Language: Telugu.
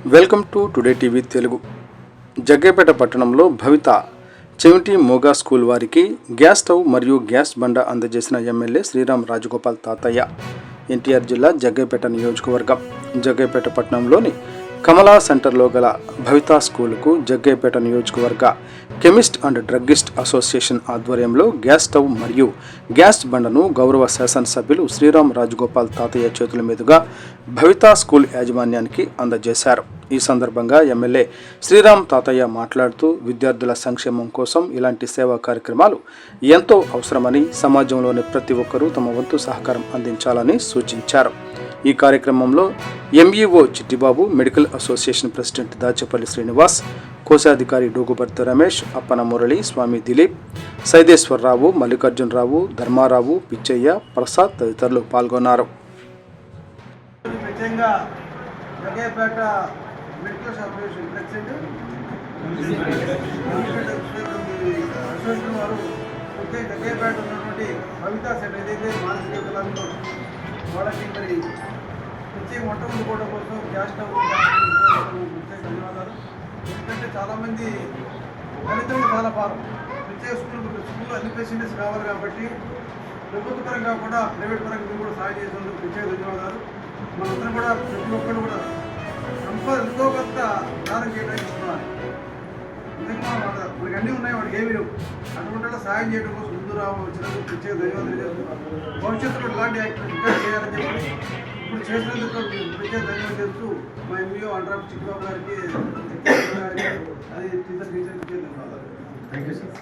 Welcome to today TV Telugu. Jaggayyapeta పట్టణంలో భవిత చెవిటి మోగా స్కూల్ వారికి గ్యాస్ స్టవ్ మరియు గ్యాస్ బండ అందజేసిన ఎమ్మెల్యే శ్రీరామ్ రాజగోపాల్ తాతయ్య. ఎన్టీఆర్ జిల్లా జగ్గైపేట నియోజకవర్గం జగ్గైపేట పట్టణంలోని కమలా సెంటర్లో గల భవిత స్కూలుకు జగ్గైపేట నియోజకవర్గ కెమిస్ట్ అండ్ డ్రగ్గిస్ట్ అసోసియేషన్ ఆధ్వర్యంలో గ్యాస్ స్టవ్ మరియు గ్యాస్ బండను గౌరవ శాసనసభ్యులు శ్రీరామ్ రాజగోపాల్ తాతయ్య చేతుల మీదుగా భవిత స్కూల్ యాజమాన్యానికి అందజేశారు. ఈ సందర్భంగా ఎమ్మెల్యే శ్రీరామ్ తాతయ్య మాట్లాడుతూ విద్యార్థుల సంక్షేమం కోసం ఇలాంటి సేవా కార్యక్రమాలు ఎంతో అవసరమని, సమాజంలోని ప్రతి ఒక్కరూ తమ వంతు సహకారం అందించాలని సూచించారు. ఈ కార్యక్రమంలో MEO Chittibabu, medical association president Dachepalli Srinivas, కోశాధికారి డోగుబర్తి రమేష్, అప్పన మురళి, స్వామి దిలీప్, సైదేశ్వరరావు, మల్లికార్జునరావు, ధర్మారావు, పిచ్చయ్య, ప్రసాద్ తదితరులు పాల్గొన్నారు. వాళ్ళకి మరి ప్రత్యేక వంట వండుకోవడం కోసం గ్యాస్ స్టవ్ ప్రత్యేక ధన్యవాదాలు. ఎందుకంటే చాలామంది తల్లిదండ్రులు చాలా భారం, ప్రత్యేక స్కూల్లో అన్ని ఫెసిలిటీస్ కావాలి కాబట్టి ప్రభుత్వ పరంగా కూడా ప్రైవేట్ పరంగా కూడా సాయం చేసినందుకు ప్రత్యేక ధన్యవాదాలు. మనందరం కూడా ప్రతి ఒక్కరు కూడా ఎంతో కొంత దానం చేయడానికి ఇస్తున్నారు. నిజంగా మనకి అన్నీ ఉన్నాయి, వాడికి ఏమి లేవు. అటువంటి సాయం చేయడం కోసం ముందు వచ్చినందుకు ప్రత్యేక ధన్యవాదాలు చేస్తున్నాను. భవిష్యత్తులో ఇలాంటి యాక్టివిటీ ఇంకా చేయాలని చెప్పి ఇప్పుడు చేసినందుకు ప్రత్యేక ధన్యవాదాలు చేస్తూ మా ఎంఈఓ అండ్రాప్ చిట్టిబాబు గారికి అది టీచర్కి ధన్యవాదాలు. Thank you sir.